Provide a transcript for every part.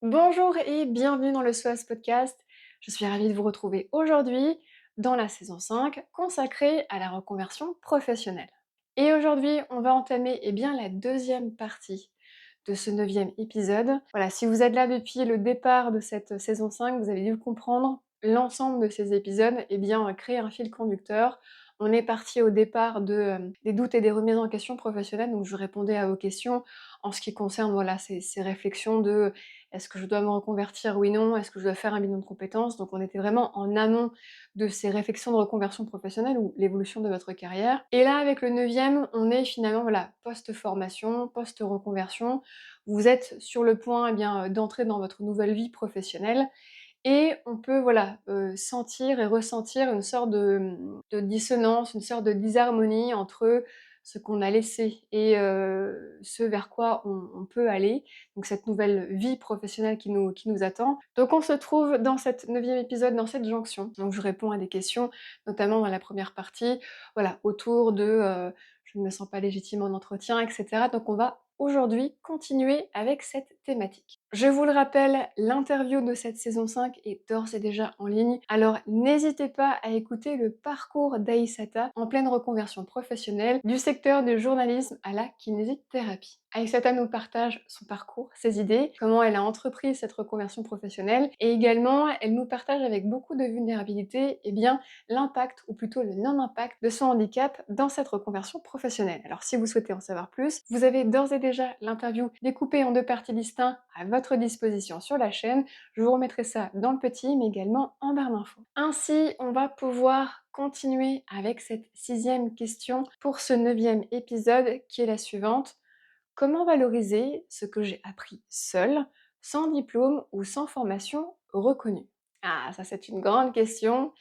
Bonjour et bienvenue dans le SOAS Podcast. Je suis ravie de vous retrouver aujourd'hui dans la saison 5 consacrée à la reconversion professionnelle. Et aujourd'hui, on va entamer bien, la deuxième partie de ce neuvième épisode. Voilà, si vous êtes là depuis le départ de cette saison 5, vous avez dû comprendre l'ensemble de ces épisodes, créer un fil conducteur. On est parti au départ des doutes et des remises en question professionnelles, donc je répondais à vos questions en ce qui concerne voilà, ces réflexions de est-ce que je dois me reconvertir? Oui, non. Est-ce que je dois faire un bilan de compétences? Donc on était vraiment en amont de ces réflexions de reconversion professionnelle ou l'évolution de votre carrière. Et là, avec le neuvième, on est finalement voilà, post-formation, post-reconversion. Vous êtes sur le point d'entrer dans votre nouvelle vie professionnelle et on peut voilà, sentir et ressentir une sorte de dissonance, une sorte de disharmonie entre ce qu'on a laissé et ce vers quoi on peut aller, donc cette nouvelle vie professionnelle qui nous attend. Donc on se trouve dans cet neuvième épisode, dans cette jonction. Donc je réponds à des questions, notamment dans la première partie, voilà, autour de, «Je ne me sens pas légitime en entretien» et cetera. Donc on va aujourd'hui continuer avec cette thématique. Je vous le rappelle, l'interview de cette saison 5 est d'ores et déjà en ligne, alors n'hésitez pas à écouter le parcours d'Aïssata en pleine reconversion professionnelle du secteur du journalisme à la kinésithérapie. Aïssata nous partage son parcours, ses idées, comment elle a entrepris cette reconversion professionnelle et également elle nous partage avec beaucoup de vulnérabilité l'impact ou plutôt le non-impact de son handicap dans cette reconversion professionnelle. Alors si vous souhaitez en savoir plus, vous avez d'ores et déjà l'interview découpée en deux parties distinctes à votre disposition sur la chaîne. Je vous remettrai ça dans le petit, mais également en barre d'infos. Ainsi, on va pouvoir continuer avec cette sixième question pour ce neuvième épisode qui est la suivante. Comment valoriser ce que j'ai appris seule, sans diplôme ou sans formation reconnue? Ah, ça c'est une grande question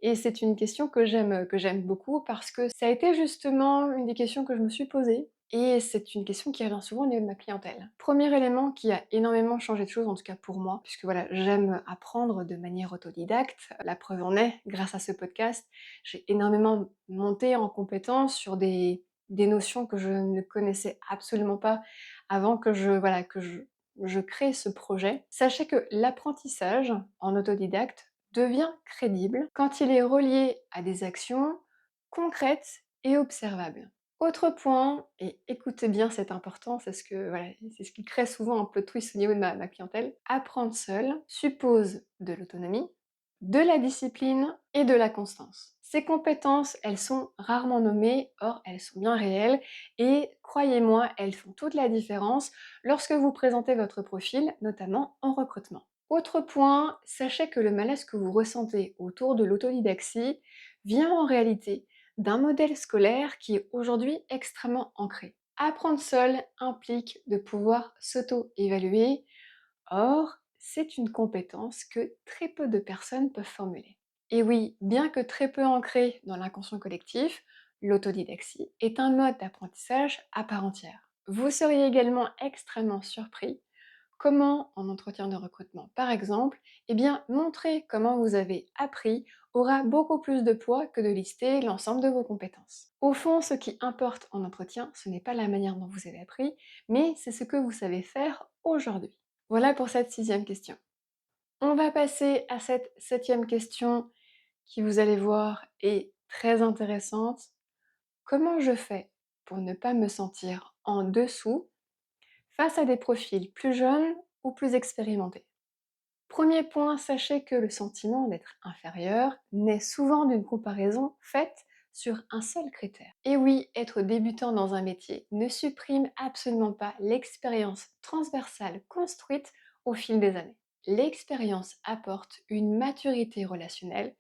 et c'est une question que j'aime beaucoup parce que ça a été justement une des questions que je me suis posée et c'est une question qui revient souvent au niveau de ma clientèle. Premier élément qui a énormément changé de choses, en tout cas pour moi, puisque voilà, j'aime apprendre de manière autodidacte. La preuve en est, grâce à ce podcast, j'ai énormément monté en compétence sur des notions que je ne connaissais absolument pas avant que je crée ce projet. Sachez que l'apprentissage en autodidacte devient crédible quand il est relié à des actions concrètes et observables. Autre point, et écoutez bien, c'est important, c'est ce qui crée souvent un plot twist au niveau de ma clientèle. Apprendre seul suppose de l'autonomie, de la discipline et de la constance. Ces compétences, elles sont rarement nommées, or elles sont bien réelles et croyez-moi, elles font toute la différence lorsque vous présentez votre profil, notamment en recrutement. Autre point, sachez que le malaise que vous ressentez autour de l'autodidaxie vient en réalité d'un modèle scolaire qui est aujourd'hui extrêmement ancré. Apprendre seul implique de pouvoir s'auto-évaluer, or c'est une compétence que très peu de personnes peuvent formuler. Et oui, bien que très peu ancré dans l'inconscient collectif, l'autodidaxie est un mode d'apprentissage à part entière. Vous seriez également extrêmement surpris comment, en entretien de recrutement par exemple, montrer comment vous avez appris aura beaucoup plus de poids que de lister l'ensemble de vos compétences. Au fond, ce qui importe en entretien, ce n'est pas la manière dont vous avez appris, mais c'est ce que vous savez faire aujourd'hui. Voilà pour cette sixième question. On va passer à cette septième question qui, vous allez voir, est très intéressante. Comment je fais pour ne pas me sentir en dessous face à des profils plus jeunes ou plus expérimentés? Premier point, sachez que le sentiment d'être inférieur naît souvent d'une comparaison faite sur un seul critère. Et oui, être débutant dans un métier ne supprime absolument pas l'expérience transversale construite au fil des années. L'expérience apporte une maturité relationnelle,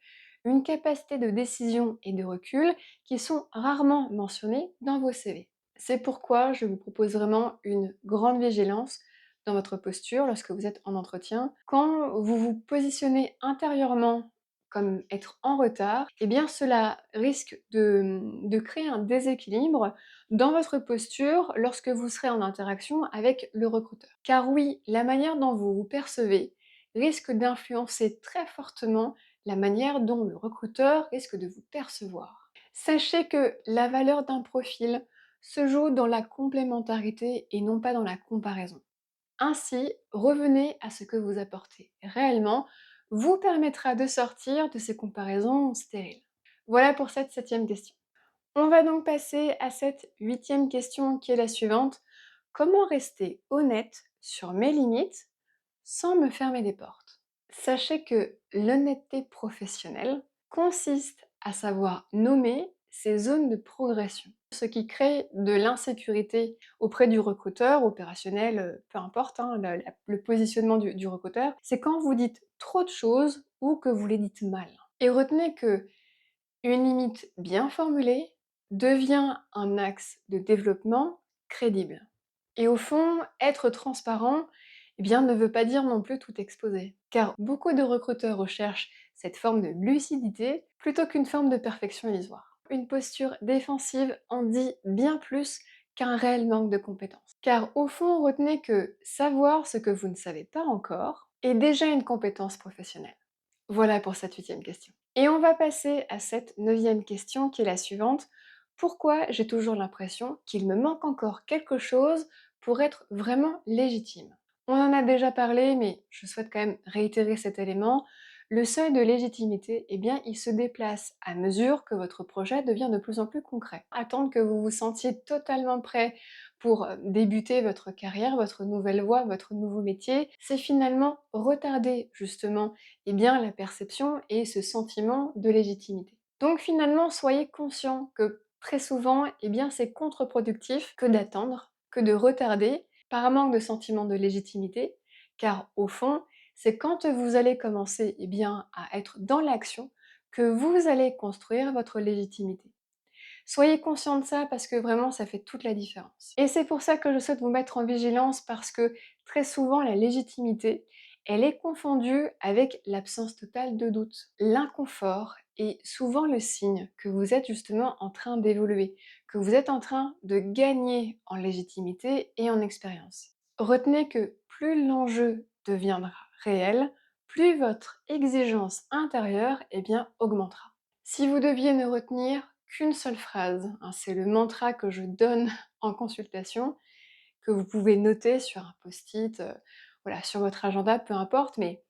une capacité de décision et de recul qui sont rarement mentionnées dans vos CV. C'est pourquoi je vous propose vraiment une grande vigilance dans votre posture lorsque vous êtes en entretien. Quand vous vous positionnez intérieurement comme être en retard, cela risque de créer un déséquilibre dans votre posture lorsque vous serez en interaction avec le recruteur. Car oui, la manière dont vous vous percevez risque d'influencer très fortement la manière dont le recruteur risque de vous percevoir. Sachez que la valeur d'un profil se joue dans la complémentarité et non pas dans la comparaison. Ainsi, revenez à ce que vous apportez réellement, vous permettra de sortir de ces comparaisons stériles. Voilà pour cette 7e question. On va donc passer à cette 8e question qui est la suivante. Comment rester honnête sur mes limites sans me fermer des portes? Sachez que l'honnêteté professionnelle consiste à savoir nommer ces zones de progression. Ce qui crée de l'insécurité auprès du recruteur, opérationnel, peu importe hein, le positionnement du recruteur, c'est quand vous dites trop de choses ou que vous les dites mal. Et retenez que une limite bien formulée devient un axe de développement crédible. Et au fond, être transparent, eh bien, ne veut pas dire non plus tout exposer. Car beaucoup de recruteurs recherchent cette forme de lucidité plutôt qu'une forme de perfection illusoire. Une posture défensive en dit bien plus qu'un réel manque de compétences. Car au fond, retenez que savoir ce que vous ne savez pas encore est déjà une compétence professionnelle. Voilà pour cette 8e question. Et on va passer à cette 9e question qui est la suivante. Pourquoi j'ai toujours l'impression qu'il me manque encore quelque chose pour être vraiment légitime? On en a déjà parlé, mais je souhaite quand même réitérer cet élément. Le seuil de légitimité, eh bien, il se déplace à mesure que votre projet devient de plus en plus concret. Attendre que vous vous sentiez totalement prêt pour débuter votre carrière, votre nouvelle voie, votre nouveau métier, c'est finalement retarder justement eh bien, la perception et ce sentiment de légitimité. Donc finalement, soyez conscient que très souvent, eh bien, c'est contre-productif que d'attendre, que de retarder par manque de sentiment de légitimité, car au fond, c'est quand vous allez commencer eh bien, à être dans l'action que vous allez construire votre légitimité. Soyez conscient de ça parce que vraiment ça fait toute la différence. Et c'est pour ça que je souhaite vous mettre en vigilance parce que très souvent la légitimité, elle est confondue avec l'absence totale de doute. L'inconfort est souvent le signe que vous êtes justement en train d'évoluer, que vous êtes en train de gagner en légitimité et en expérience. Retenez que plus l'enjeu deviendra réel, plus votre exigence intérieure eh bien, augmentera. Si vous deviez ne retenir qu'une seule phrase, hein, c'est le mantra que je donne en consultation, que vous pouvez noter sur un post-it, voilà, sur votre agenda, peu importe, mais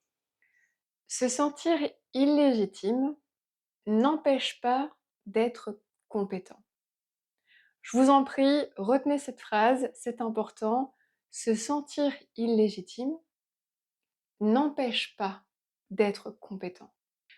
se sentir illégitime n'empêche pas d'être compétent. Je vous en prie, retenez cette phrase, c'est important. Se sentir illégitime n'empêche pas d'être compétent.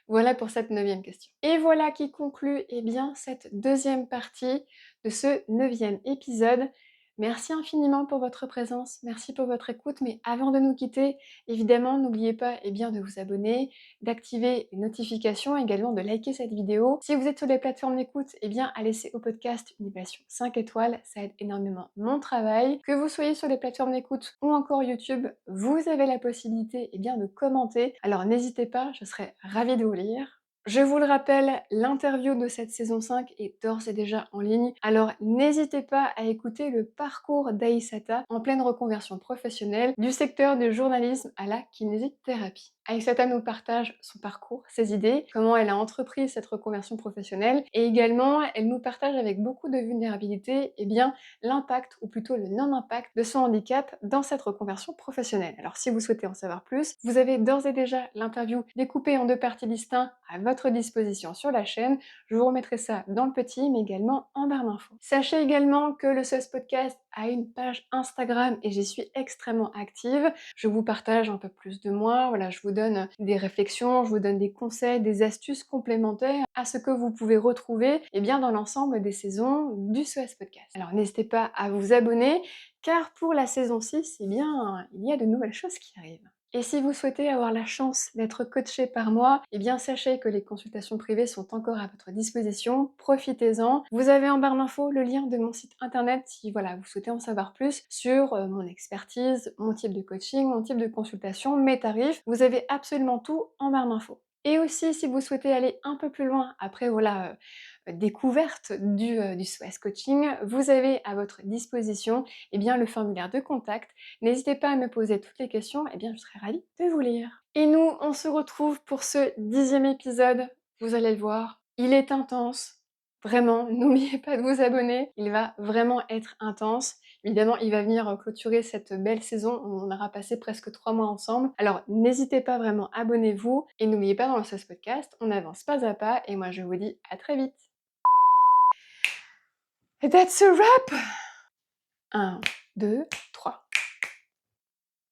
Voilà pour cette 9e question. Et voilà qui conclut eh bien, cette 2e partie de ce 9e épisode. Merci infiniment pour votre présence, merci pour votre écoute, mais avant de nous quitter, évidemment, n'oubliez pas eh bien, de vous abonner, d'activer les notifications, également de liker cette vidéo. Si vous êtes sur les plateformes d'écoute, eh bien, à laisser au podcast une évaluation 5 étoiles, ça aide énormément mon travail. Que vous soyez sur les plateformes d'écoute ou encore YouTube, vous avez la possibilité eh bien, de commenter, alors n'hésitez pas, je serai ravie de vous lire. Je vous le rappelle, l'interview de cette saison 5 est d'ores et déjà en ligne, alors n'hésitez pas à écouter le parcours d'Aïssata en pleine reconversion professionnelle du secteur du journalisme à la kinésithérapie. Aïssata nous partage son parcours, ses idées, comment elle a entrepris cette reconversion professionnelle et également elle nous partage avec beaucoup de vulnérabilité eh bien, l'impact ou plutôt le non-impact de son handicap dans cette reconversion professionnelle. Alors si vous souhaitez en savoir plus, vous avez d'ores et déjà l'interview découpée en 2 parties distinctes à votre disposition sur la chaîne. Je vous remettrai ça dans le petit, mais également en barre d'infos. Sachez également que le SOS Podcast a une page Instagram et j'y suis extrêmement active. Je vous partage un peu plus de moi, voilà, je vous donne des réflexions, je vous donne des conseils, des astuces complémentaires à ce que vous pouvez retrouver eh bien, dans l'ensemble des saisons du SOS Podcast. Alors n'hésitez pas à vous abonner, car pour la saison 6, eh bien, il y a de nouvelles choses qui arrivent. Et si vous souhaitez avoir la chance d'être coaché par moi, eh bien sachez que les consultations privées sont encore à votre disposition, profitez-en. Vous avez en barre d'infos le lien de mon site internet si voilà, vous souhaitez en savoir plus sur mon expertise, mon type de coaching, mon type de consultation, mes tarifs. Vous avez absolument tout en barre d'infos. Et aussi, si vous souhaitez aller un peu plus loin, après voilà, découverte du SOS Coaching, vous avez à votre disposition eh bien, le formulaire de contact. N'hésitez pas à me poser toutes les questions, eh bien, je serai ravie de vous lire. Et nous, on se retrouve pour ce 10e épisode. Vous allez le voir, il est intense. Vraiment, n'oubliez pas de vous abonner, il va vraiment être intense. Évidemment, il va venir clôturer cette belle saison, on aura passé presque 3 mois ensemble. Alors n'hésitez pas vraiment, abonnez-vous et n'oubliez pas dans le SOS Podcast, on avance pas à pas et moi je vous dis à très vite. Et that's a wrap! 1, 2...